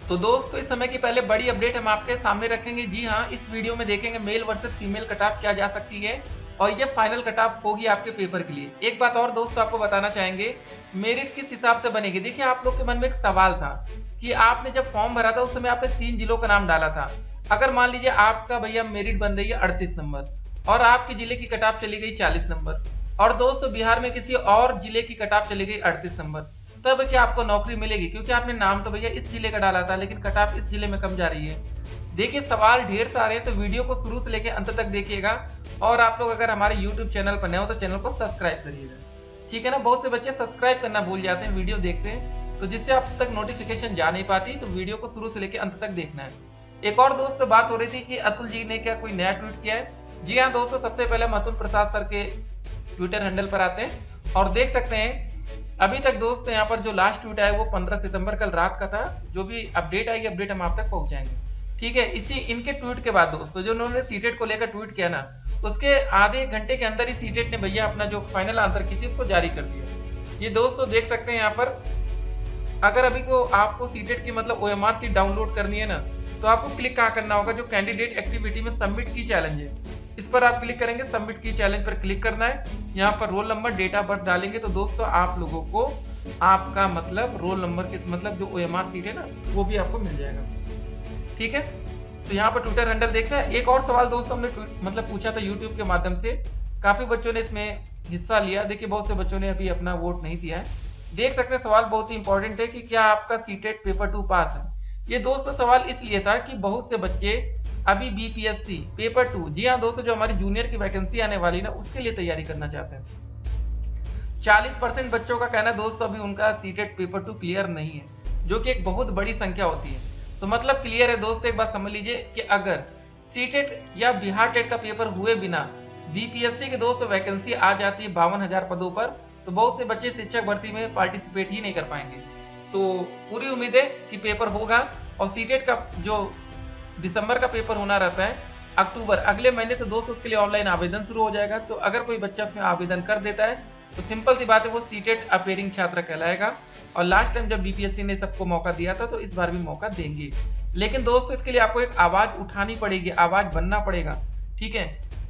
तो दोस्तों इस समय की पहले बड़ी अपडेट हम आपके सामने रखेंगे। जी हाँ, इस वीडियो में देखेंगे male versus female cut off क्या जा सकती है और ये फाइनल कट ऑफ होगी आपके पेपर के लिए। एक बात और दोस्तों आपको बताना चाहेंगे, मेरिट किस हिसाब से बनेगी। देखिए आप लोग के मन में एक सवाल था कि आपने जब फॉर्म भरा था उस समय आपने 3 जिलों का नाम डाला था। अगर मान लीजिए आपका भैया मेरिट बन रही है 38 नंबर और आपके जिले की कट ऑफ चली गई 40 नंबर और दोस्तों बिहार में किसी और जिले की कट ऑफ चली गई 38 नंबर, तब क्या आपको नौकरी मिलेगी? क्योंकि आपने नाम तो भैया इस जिले का डाला था लेकिन कट ऑफ इस जिले में कम जा रही है। देखिए सवाल ढेर सारे हैं तो वीडियो को शुरू से लेकर अंत तक देखिएगा और आप लोग अगर हमारे यूट्यूब चैनल पर नए हो तो चैनल को सब्सक्राइब करिएगा, ठीक है ना। बहुत से बच्चे सब्सक्राइब करना भूल जाते हैं, वीडियो देखते हैं तो जिससे आप तक नोटिफिकेशन जा नहीं पाती, तो वीडियो को शुरू से लेकर अंत तक देखना है। एक और दोस्त से बात हो रही थी कि अतुल जी ने क्या कोई नया ट्वीट किया है। जी हाँ दोस्तों, सबसे पहले हम अतुल प्रसाद सर के ट्विटर हैंडल पर आते हैं और देख सकते हैं अभी तक दोस्तों यहाँ पर जो लास्ट ट्वीट आया वो 15 सितंबर कल रात का था। जो भी अपडेट आएगी अपडेट हम आप तक पहुंचाएंगे, ठीक है। इसी इनके ट्वीट के बाद दोस्तों जो उन्होंने सीटेट को लेकर ट्वीट किया ना, उसके आधे घंटे के अंदर ही सीटेट ने भैया अपना जो फाइनल आंसर की थी उसको जारी कर दिया। ये दोस्तों देख सकते हैं यहाँ पर, अगर अभी को आपको सीटेट की मतलब OMR सीट डाउनलोड करनी है ना, तो आपको क्लिक कहाँ करना होगा, जो कैंडिडेट एक्टिविटी में सबमिट की चैलेंज है इस पर आप क्लिक करेंगे। सबमिट की चैलेंज पर क्लिक करना है, यहाँ पर roll number date of birth डालेंगे तो दोस्तों आप लोगों को आपका मतलब रोल नंबर के मतलब जो OMR सीट है ना वो भी आपको मिल जाएगा, ठीक है। तो यहाँ पर ट्विटर हैंडल देखना है। एक और सवाल दोस्तों हमने मतलब पूछा था यूट्यूब के माध्यम से, काफी बच्चों ने इसमें हिस्सा लिया। देखिए बहुत से बच्चों ने अभी अपना वोट नहीं दिया है। देख सकते हैं सवाल बहुत ही इंपॉर्टेंट है कि क्या आपका सीटेट पेपर 2 पास है। ये दोस्तों सवाल इसलिए था कि बहुत से बच्चे अभी BPSC पेपर 2, जी हाँ दोस्तों, जो हमारी जूनियर की वैकेंसी आने वाली ना उसके लिए तैयारी करना चाहते हैं। 40% बच्चों का कहना है दोस्तों अभी उनका सीटेट पेपर 2 क्लियर नहीं है, जो कि एक बहुत बड़ी संख्या होती है। तो मतलब क्लियर है दोस्तों, एक बात समझ लीजिए कि अगर सीटेट या बिहार टेट का पेपर हुए बिना BPSC के दोस्तों वैकेंसी आ जाती है 52,000 पदों पर, तो बहुत से बच्चे शिक्षक भर्ती में पार्टिसिपेट ही नहीं कर पाएंगे। तो पूरी उम्मीद है कि पेपर होगा और सीटेट का जो दिसंबर का पेपर होना रहता है अक्टूबर अगले महीने से दोस्तों उसके लिए ऑनलाइन आवेदन शुरू हो जाएगा। तो अगर कोई बच्चा उसमें आवेदन कर देता है तो सिंपल सी बात है वो सीटेट अपेयरिंग छात्र कहलाएगा। और लास्ट टाइम जब BPSC ने सबको मौका दिया था तो इस बार भी मौका देंगे। लेकिन दोस्तों इसके लिए आपको एक आवाज उठानी पड़ेगी, आवाज बनना पड़ेगा, ठीक है।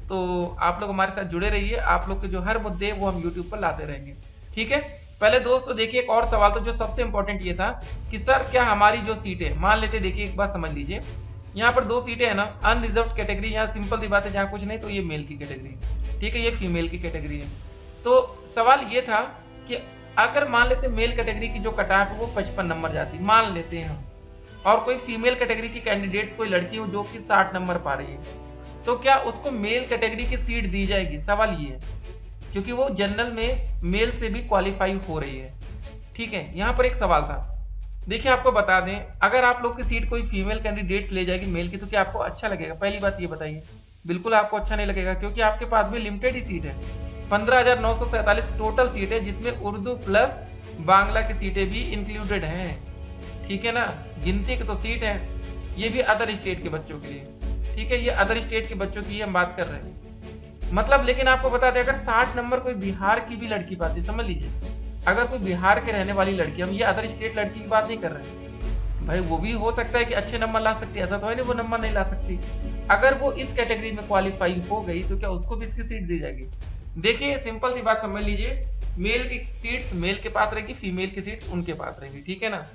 तो आप लोग हमारे साथ जुड़े रहिए, आप लोग के जो हर मुद्दे वो हम यूट्यूब पर लाते रहेंगे, ठीक है। पहले दोस्तों देखिए एक और सवाल था जो सबसे इंपॉर्टेंट ये था कि सर क्या हमारी जो सीट है, मान लेते देखिए एक बात समझ लीजिए, यहाँ पर 2 सीटें हैं ना, अनरिजर्व कैटेगरी, यहाँ सिंपल सी बात है जहाँ कुछ नहीं तो ये मेल की कैटेगरी, ठीक है, ये फीमेल की कैटेगरी है। तो सवाल ये था कि अगर मान लेते मेल कैटेगरी की जो कट ऑफ है वो 55 नंबर जाती, मान लेते हैं हम, और कोई फीमेल कैटेगरी की कैंडिडेट्स कोई लड़की हो जो कि 60 नंबर पा रही है, तो क्या उसको मेल कैटेगरी की सीट दी जाएगी? सवाल ये है, क्योंकि वो जनरल में मेल से भी क्वालिफाई हो रही है, ठीक है। यहाँ पर एक सवाल था, देखिए आपको बता दें, अगर आप लोग की सीट कोई फीमेल कैंडिडेट ले जाएगी मेल की तो क्या आपको अच्छा लगेगा? पहली बात ये बताइए। बिल्कुल आपको अच्छा नहीं लगेगा, क्योंकि आपके पास भी लिमिटेड ही सीट है। 15,947 टोटल सीट है जिसमें उर्दू प्लस बांग्ला की सीटें भी इंक्लूडेड हैं, ठीक है ना। गिनती की तो सीट है, ये भी अदर स्टेट के बच्चों के लिए, ठीक है, ये अदर स्टेट के बच्चों की हम बात कर रहे हैं मतलब। लेकिन आपको बता दें अगर 60 नंबर कोई बिहार की भी लड़की पाती, समझ लीजिए अगर कोई बिहार के रहने वाली लड़की, हम ये अदर स्टेट लड़की की बात नहीं कर रहे हैं भाई, वो भी हो सकता है कि अच्छे नंबर ला सकती है, ऐसा तो है नहीं वो नंबर नहीं ला सकती। अगर वो इस कैटेगरी में क्वालिफाई हो गई तो क्या उसको भी इसकी सीट दी जाएगी? देखिए सिंपल सी बात समझ लीजिए, मेल की सीट्स मेल के पास रहेगी, फीमेल की सीट्स उनके पास रहेगी, ठीक है ना।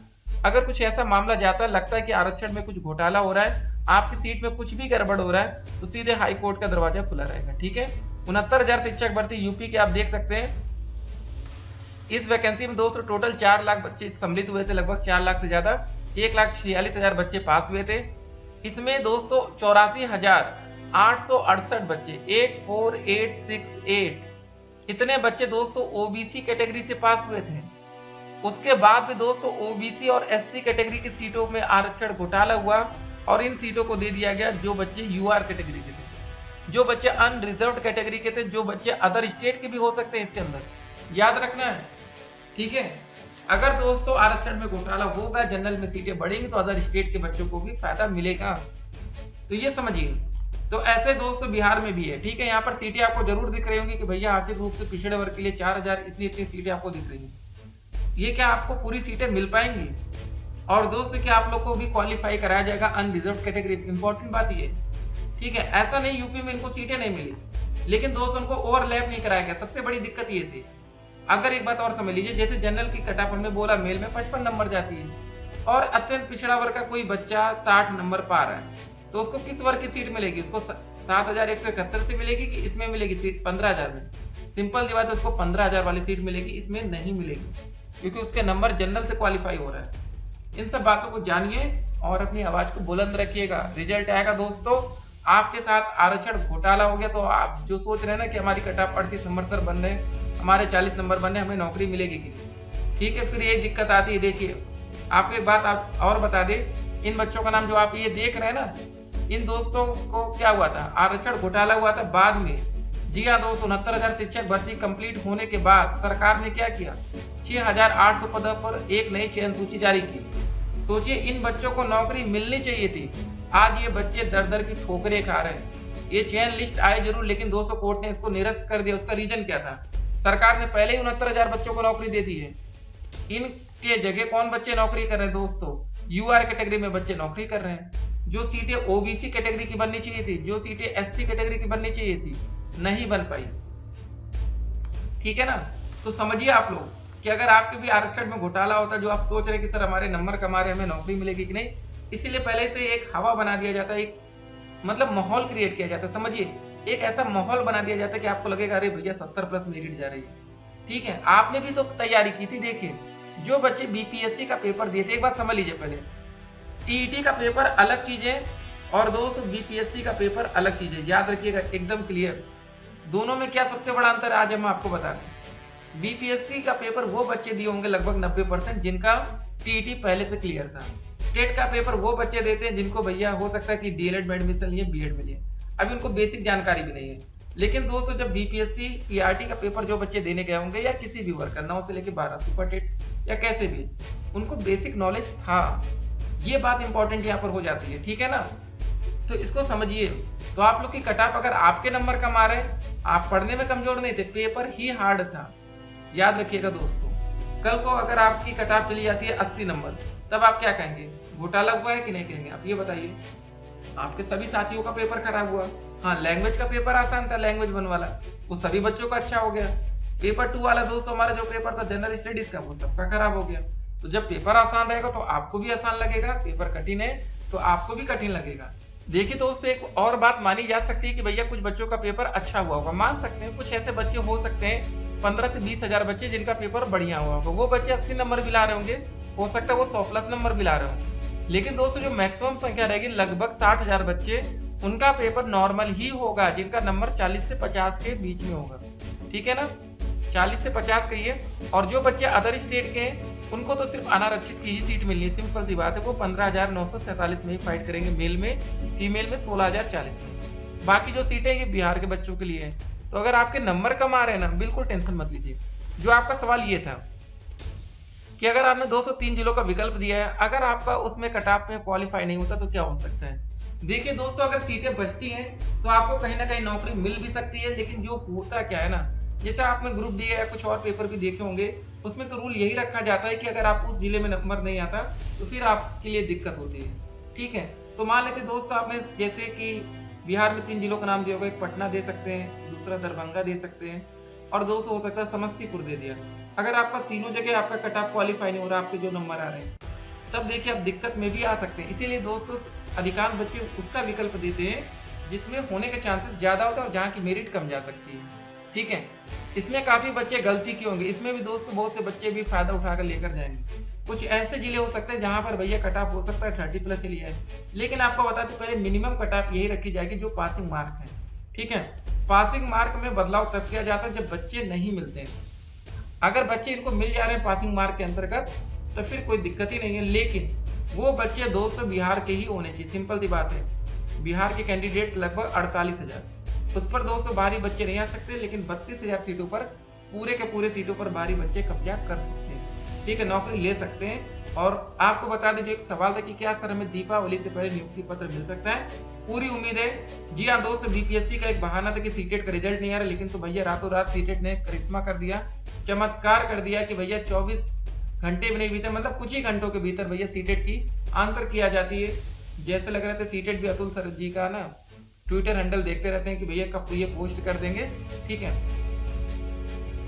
अगर कुछ ऐसा मामला जाता है, लगता है कि आरक्षण में कुछ घोटाला हो रहा है, आपकी सीट में कुछ भी गड़बड़ हो रहा है, तो सीधे हाई कोर्ट का दरवाजा खुला रहेगा, ठीक है। 69,000 शिक्षक भर्ती यूपी के आप देख सकते हैं। इस वैकेंसी में दोस्तों टोटल 4 लाख बच्चे सम्मिलित हुए थे, लगभग 4 लाख से ज्यादा, 1,46,000 बच्चे पास हुए थे। इसमें दोस्तों 84,868 बच्चे, 84,868 इतने बच्चे दोस्तों ओबीसी कैटेगरी से पास हुए थे। उसके बाद भी दोस्तों ओबीसी और एससी कैटेगरी की सीटों में आरक्षण घोटाला हुआ और इन सीटों को दे दिया गया जो बच्चे यूआर कैटेगरी के थे, जो बच्चे अनरिजर्व्ड कैटेगरी के थे, जो बच्चे अदर स्टेट के भी हो सकते हैं इसके अंदर, याद रखना है, ठीक है। अगर दोस्तों आरक्षण में घोटाला होगा, जनरल में सीटें बढ़ेंगी तो अदर स्टेट के बच्चों को भी फायदा मिलेगा, तो ये समझिए। तो ऐसे दोस्तों बिहार में भी है, ठीक है। यहाँ पर सीटें आपको जरूर दिख रही होंगी कि भैया आर्थिक रूप से पिछड़े वर्ग के लिए 4,000 इतनी इतनी सीटें आपको दिख रही हैं। ये क्या आपको पूरी सीटें मिल पाएंगी? और दोस्तों क्या आप लोग को भी क्वालिफाई कराया जाएगा अनरिजर्व कैटेगरी। इंपॉर्टेंट बात ये, ठीक है, ऐसा नहीं यूपी में इनको सीटें नहीं मिली, लेकिन दोस्तों उनको ओवरलैप नहीं कराया गया। सबसे बड़ी दिक्कत ये थी। अगर एक बात और समझ लीजिए, जैसे जनरल की कट ऑफ हमने बोला मेल में 55 नंबर जाती है और अत्यंत पिछड़ा वर्ग का कोई बच्चा 60 नंबर पा रहा है, तो उसको किस वर्ग की सीट मिलेगी? उसको 7171 से मिलेगी कि इसमें मिलेगी 15,000 में? सिंपल सी बात है, उसको 15,000 वाली सीट मिलेगी, इसमें नहीं मिलेगी, क्योंकि उसके नंबर जनरल से क्वालिफाई हो रहा है। इन सब बातों को जानिए और अपनी आवाज को बुलंद रखिएगा। रिजल्ट आएगा दोस्तों, आपके साथ आरक्षण घोटाला हो गया तो आप जो सोच रहे हैं ना कि हमारी कट ऑफ 38 नंबर तक बन रहे, हमारे 40 नंबर बन रहे, हमें नौकरी मिलेगी कि नहीं, ठीक है, फिर ये दिक्कत आती है। देखिए आपको एक बात आप और बता दे, इन बच्चों का नाम जो आप ये देख रहे हैं ना, इन दोस्तों को क्या हुआ था? आरक्षण घोटाला हुआ था बाद में। जी हाँ दोस्तों, 69,000 शिक्षक भर्ती कंप्लीट होने के बाद सरकार ने क्या किया? 6,800 पदों पर एक नई चयन सूची जारी की। सोचिए, इन बच्चों को नौकरी मिलनी चाहिए थी, आज ये बच्चे दर दर की ठोकरें खा रहे हैं। ये चयन लिस्ट आए जरूर, लेकिन दोस्तों कोर्ट ने इसको निरस्त कर दिया। उसका रीजन क्या था? सरकार ने पहले ही 69,000 बच्चों को नौकरी दे दी है। इनके जगह कौन बच्चे नौकरी कर रहे हैं दोस्तों? यूआर कैटेगरी में बच्चे नौकरी कर रहे हैं। जो सीटें ओबीसी कैटेगरी की बननी चाहिए थी, जो सीटें एससी कैटेगरी की बननी चाहिए थी, नहीं बन पाई, ठीक है ना? तो समझिए आप लोग कि अगर आपके भी आरक्षण में घोटाला होता, जो आप सोच रहे कि सर हमारे नंबर कमा रहे, हमें नौकरी मिलेगी कि नहीं, इसीलिए पहले से एक हवा बना दिया जाता है, एक मतलब माहौल क्रिएट किया जाता है। समझिए, एक ऐसा माहौल बना दिया जाता है कि आपको लगेगा अरे भैया 70+ मेरिट जा रही है, ठीक है। आपने भी तो तैयारी की थी। देखिए, जो बच्चे बीपीएससी का पेपर दिए थे, एक बात समझ लीजिए, पहले टीईटी का पेपर अलग चीज है और दोस्तों बीपीएससी का पेपर अलग चीज है, याद रखिएगा, एकदम क्लियर। दोनों में क्या सबसे बड़ा अंतर है आज हम आपको बता दें। बीपीएससी का पेपर वो बच्चे दिए होंगे लगभग 90% जिनका टीईटी पहले से क्लियर था। टेट का पेपर वो बच्चे देते हैं जिनको भैया हो सकता है कि डीएलएड में एडमिशन लिए, बीएड में लिए, अभी उनको बेसिक जानकारी भी नहीं है। लेकिन दोस्तों जब बीपीएससी पीआरटी का पेपर जो बच्चे देने गए होंगे या किसी भी वर्ग का 9 से लेकर 12 सुपर टेट या कैसे भी, उनको बेसिक नॉलेज था। ये बात इंपॉर्टेंट यहाँ पर हो जाती है, ठीक है ना? तो इसको समझिए। तो आप लोग की कट ऑफ अगर आपके नंबर कम आ रहे, आप पढ़ने में कमजोर नहीं थे, पेपर ही हार्ड था, याद रखिएगा दोस्तों। कल को अगर आपकी कट ऑफ चली जाती है 80 नंबर, तब आप क्या कहेंगे? घोटाला हुआ है कि नहीं कहेंगे? आप ये बताइए। आपके सभी साथियों का पेपर खराब हुआ। हाँ, लैंग्वेज का पेपर आसान था, लैंग्वेज 1 वाला, वो सभी बच्चों का अच्छा हो गया। पेपर 2 वाला दोस्तों हमारा जो पेपर था जनरल स्टडीज का, वो सबका खराब हो गया। तो जब पेपर आसान रहेगा तो आपको भी आसान लगेगा, पेपर कठिन है तो आपको भी कठिन लगेगा। देखिए दोस्तों, एक और बात मानी जा सकती है कि भैया कुछ बच्चों का पेपर अच्छा हुआ होगा, मान सकते हैं। कुछ ऐसे बच्चे हो सकते हैं 15 से 20 हजार बच्चे जिनका पेपर बढ़िया हुआ होगा, वो बच्चे 80 नंबर भी ला रहे होंगे, हो सकता है वो 100+ नंबर भी ला रहे होंगे। लेकिन दोस्तों जो मैक्सिमम संख्या रहेगी लगभग 60,000 बच्चे, उनका पेपर नॉर्मल ही होगा, जिनका नंबर 40 से 50 के बीच में होगा, ठीक है ना? 40 से 50 कहिए। और जो बच्चे अदर स्टेट के हैं उनको तो सिर्फ अनारक्षित की ही सीट मिलनी है, सिंपल सी बात है। वो 15,947 में ही फाइट करेंगे, मेल में, फीमेल में 16,040 में। बाकी जो सीटें ये बिहार के बच्चों के लिए है। तो अगर आपके नंबर कम आ रहे हैं ना, बिल्कुल टेंशन मत लीजिए। जो आपका सवाल ये था कि अगर आपने 203 जिलों का विकल्प दिया है, अगर आपका उसमें कट ऑफ में क्वालिफाई नहीं होता तो क्या हो सकता है? देखिए दोस्तों, अगर सीटें बचती हैं तो आपको कहीं ना कहीं नौकरी मिल भी सकती है। लेकिन जो होता क्या है ना, जैसे आपने ग्रुप डी या कुछ और पेपर भी देखे होंगे, उसमें तो रूल यही रखा जाता है कि अगर आप उस जिले में नंबर नहीं आता तो फिर आपके लिए दिक्कत होती है, ठीक है? तो मान लेते दोस्तों आपने जैसे कि बिहार में 3 जिलों का नाम दिया होगा, एक पटना दे सकते हैं, दूसरा दरभंगा दे सकते हैं, और दोस्तों हो सकता है समस्तीपुर दे दिया। अगर आपका तीनों जगह आपका कट ऑफ क्वालिफाई नहीं हो रहा, आपके जो नंबर आ रहे हैं, तब देखिए आप दिक्कत में भी आ सकते हैं। इसीलिए दोस्तों अधिकांश बच्चे उसका विकल्प देते हैं जिसमें होने के चांसेस ज्यादा होता है और जहाँ की मेरिट कम जा सकती है, ठीक है? इसमें काफी बच्चे गलती किए होंगे, इसमें भी दोस्तों बहुत से बच्चे भी फायदा उठाकर लेकर जाएंगे। कुछ ऐसे जिले हो सकते हैं जहां पर भैया कट ऑफ हो सकता है 30+ चली जाए, लेकिन आपको बताते पहले मिनिमम कट ऑफ यही रखी जाएगी जो पासिंग मार्क है, ठीक है? पासिंग मार्क में बदलाव तब किया जाता है जब बच्चे नहीं मिलते हैं। अगर बच्चे इनको मिल जा रहे हैं पासिंग मार्क के अंतर्गत तो फिर कोई दिक्कत ही नहीं है। लेकिन वो बच्चे दोस्तों बिहार के ही होने चाहिए, सिंपल सी बात है। बिहार के कैंडिडेट लगभग 48,000, उस पर दोस्तों बाहरी बच्चे नहीं आ सकते, लेकिन 32,000 सीटों पर पूरे के पूरे सीटों पर बाहरी बच्चे कब्जा कर सकते हैं, ठीक है? नौकरी ले सकते हैं। और आपको बता दीजिए, एक सवाल था कि क्या सर हमें दीपावली से पहले नियुक्ति पत्र मिल सकता है? पूरी उम्मीद है। जी हाँ दोस्तों, बीपीएससी का एक बहाना था कि सीटेट का रिजल्ट नहीं आ रहा, लेकिन तो भैया रातों रात सीटेट ने करिश्मा कर दिया, चमत्कार कर दिया कि भैया 24 घंटे भी नहीं बीते, मतलब कुछ ही घंटों के भीतर भैया सीटेट की आंसर की आ जाती है। जैसे लग रहा था सीटेट भी अतुल सर जी का ना ट्विटर हैंडल देखते रहते हैं कि भैया कब ये पोस्ट कर देंगे, ठीक है।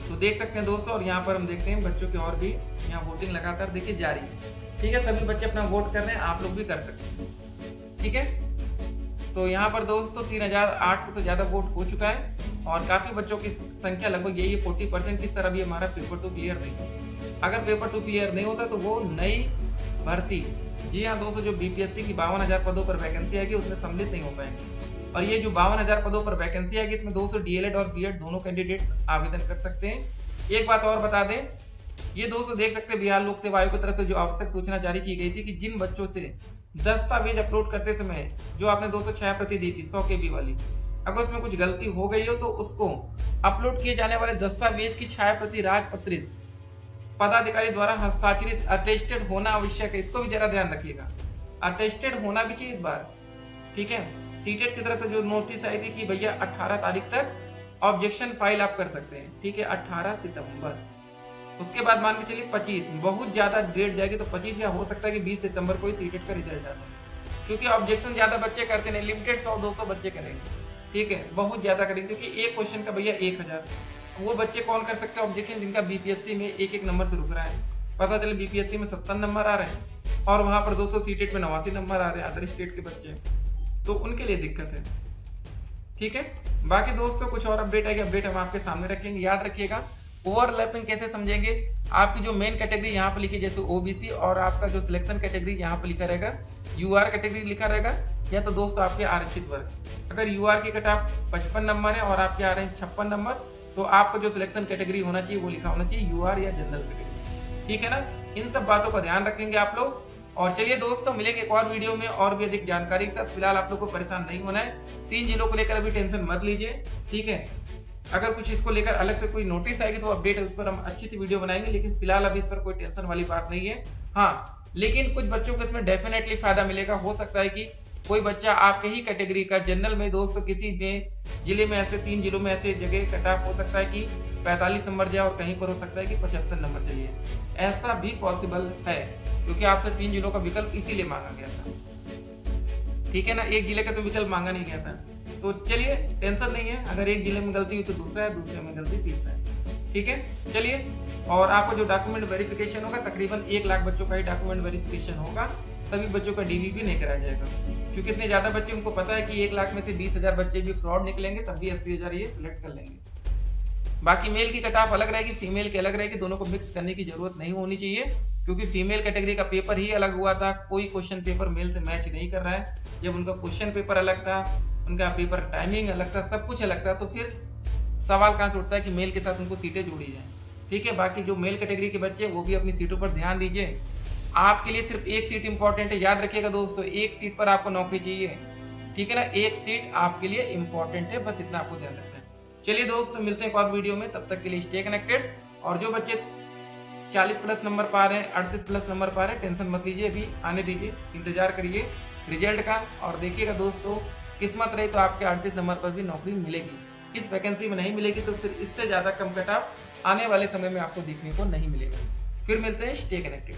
तो देख सकते हैं दोस्तों, और यहाँ पर हम देखते हैं बच्चों की और भी यहाँ वोटिंग लगातार देखिए जारी है, ठीक है। सभी बच्चे अपना वोट कर रहे हैं, आप लोग भी कर सकते हैं, ठीक है। तो यहाँ पर दोस्तों 3800 से ज़्यादा वोट हो चुका है और काफ़ी बच्चों की संख्या लगभग यही 40% की तरफ ये हमारा पेपर 2 क्लियर नहीं है। अगर पेपर 2 क्लियर नहीं होता तो वो नई भर्ती, जी हाँ दोस्तों, जो बीपीएससी की 52,000 पदों पर वैकेंसी आएगी उसमें सम्मिलित नहीं हो पाएंगे। और ये जो 52,000 पदों पर वैकेंसी आएगी इसमें दोस्तों डीएलएड और बीएड दोनों कैंडिडेट आवेदन कर सकते हैं। एक बात और बता दें, ये दोस्तों देख सकते हैं बिहार लोक सेवा आयोग की तरफ से जो आवश्यक सूचना जारी की गई थी कि जिन बच्चों से दस्तावेज अपलोड करते समय जो आपने दोस्तों 6 प्रति दी थी 100 KB वाली, अगर उसमें कुछ गलती हो गई हो तो उसको अपलोड किए जाने वाले दस्तावेज की छाया प्रति राजपत्रित पदाधिकारी द्वारा हस्ताक्षरित अटेस्टेड होना आवश्यक है। इसको भी जरा ध्यान रखिएगा, अटेस्टेड होना भी चाहिए इस बार, ठीक है। सीटेट की तरफ से जो नोटिस आई थी कि भैया 18 तारीख तक ऑब्जेक्शन फाइल आप कर सकते हैं, ठीक है, 18 सितंबर। उसके बाद मान के चलिए 25, बहुत ज्यादा डेट जाएगी तो 25 या हो सकता है कि 20 सितंबर को ही सीटेट का रिजल्ट आ जाए, क्योंकि ऑब्जेक्शन ज्यादा बच्चे करते नहीं, लिमिटेड 100-200 बच्चे करेंगे, ठीक है, बहुत ज्यादा करेंगे, क्योंकि एक क्वेश्चन का भैया 1000। वो बच्चे कौन कर सकते हैं ऑब्जेक्शन जिनका बीपीएससी में एक नंबर से रुक रहा है। पता चले बीपीएससी में 70 नंबर आ रहे हैं और वहां पर दोस्तों सीटेट में 89 नंबर आ रहे हैं अदर स्टेट के बच्चे, तो उनके लिए दिक्कत है, ठीक है। बाकी दोस्तों कुछ और अपडेट है कि अपडेट हम आपके सामने रखेंगे। याद रखिएगा ओवरलैपिंग कैसे समझेंगे, आपकी जो मेन कैटेगरी यहाँ पर लिखी जैसे ओबीसी और आपका जो सिलेक्शन कैटेगरी यहाँ पर लिखा रहेगा यूआर कैटेगरी लिखा रहेगा, या तो दोस्तों आपके आरक्षित वर्ग। अगर यूआर की कट ऑफ 55 नंबर है और आपके आ रहे हैं 56 नंबर, तो आपका जो सिलेक्शन कैटेगरी होना चाहिए वो लिखा होना चाहिए यूआर या जनरल कैटेगरी, ठीक है ना। इन सब बातों का ध्यान रखेंगे आप लोग। और चलिए दोस्तों मिलेंगे एक और वीडियो में और भी अधिक जानकारी के साथ। फिलहाल आप लोग को परेशान नहीं होना है, 3 जिलों को लेकर अभी टेंशन मत लीजिए, ठीक है। अगर कुछ इसको लेकर अलग से कोई नोटिस आएगी तो अपडेट है उस पर हम अच्छी सी वीडियो बनाएंगे, लेकिन फिलहाल अभी इस पर कोई टेंशन वाली बात नहीं है। हाँ, लेकिन कुछ बच्चों को इसमें डेफिनेटली फायदा मिलेगा। हो सकता है कि कोई बच्चा आपके ही कैटेगरी का जनरल में दोस्तों किसी में जिले में ऐसे 3 जिलों में ऐसे जगह कट ऑफ हो सकता है कि 45 नंबर जाए और कहीं पर हो सकता है कि 75 नंबर चलिए, ऐसा भी पॉसिबल है, क्योंकि आपसे 3 जिलों का विकल्प इसीलिए मांगा गया था, ठीक है ना। एक जिले का तो विकल्प मांगा नहीं गया था। तो चलिए टेंशन नहीं है, अगर एक जिले में गलती हुई तो दूसरा है, दूसरे में गलती तीसरा है, ठीक है। चलिए, और आपको जो डॉक्यूमेंट वेरिफिकेशन होगा तकरीबन 1 लाख बच्चों का ही डॉक्यूमेंट वेरिफिकेशन होगा, सभी बच्चों का डीवीपी नहीं कराया जाएगा, क्योंकि इतने ज्यादा बच्चे उनको पता है कि 1 लाख में से 20,000 बच्चे भी फ्रॉड निकलेंगे, तब भी 80,000 ये सिलेक्ट कर लेंगे। बाकी मेल की कट ऑफ अलग रहेगी, फीमेल की अलग रहेगी, दोनों को मिक्स करने की जरूरत नहीं होनी चाहिए, क्योंकि फीमेल कैटेगरी का पेपर ही अलग हुआ था, कोई क्वेश्चन पेपर मेल से मैच नहीं कर रहा है। जब उनका क्वेश्चन पेपर अलग था, उनका पेपर टाइमिंग अलग था, सब कुछ अलग था, तो फिर सवाल कहाँ से उठता है कि मेल के साथ उनको सीटें जोड़ी जाए, ठीक है। बाकी जो मेल कैटेगरी के बच्चे वो भी अपनी सीटों पर ध्यान दीजिए। आपके लिए सिर्फ एक सीट इंपॉर्टेंट है, याद रखिएगा दोस्तों, एक सीट पर आपको नौकरी चाहिए, ठीक है ना। एक सीट आपके लिए इंपॉर्टेंट है, बस इतना आपको ध्यान रखना है। चलिए दोस्तों मिलते हैं एक और वीडियो में, तब तक के लिए स्टे कनेक्टेड। और जो बच्चे 40+ नंबर पा रहे हैं, 38+ नंबर पा रहे हैं, टेंशन मत लीजिए, अभी आने दीजिए, इंतजार करिए रिजल्ट का। और देखिएगा दोस्तों, किस्मत रही तो आपके 38 नंबर पर भी नौकरी मिलेगी। इस वैकेंसी में नहीं मिलेगी तो फिर इससे ज्यादा कम कट ऑफ आने वाले समय में आपको देखने को नहीं मिलेगा। फिर मिलते हैं, स्टे कनेक्टेड।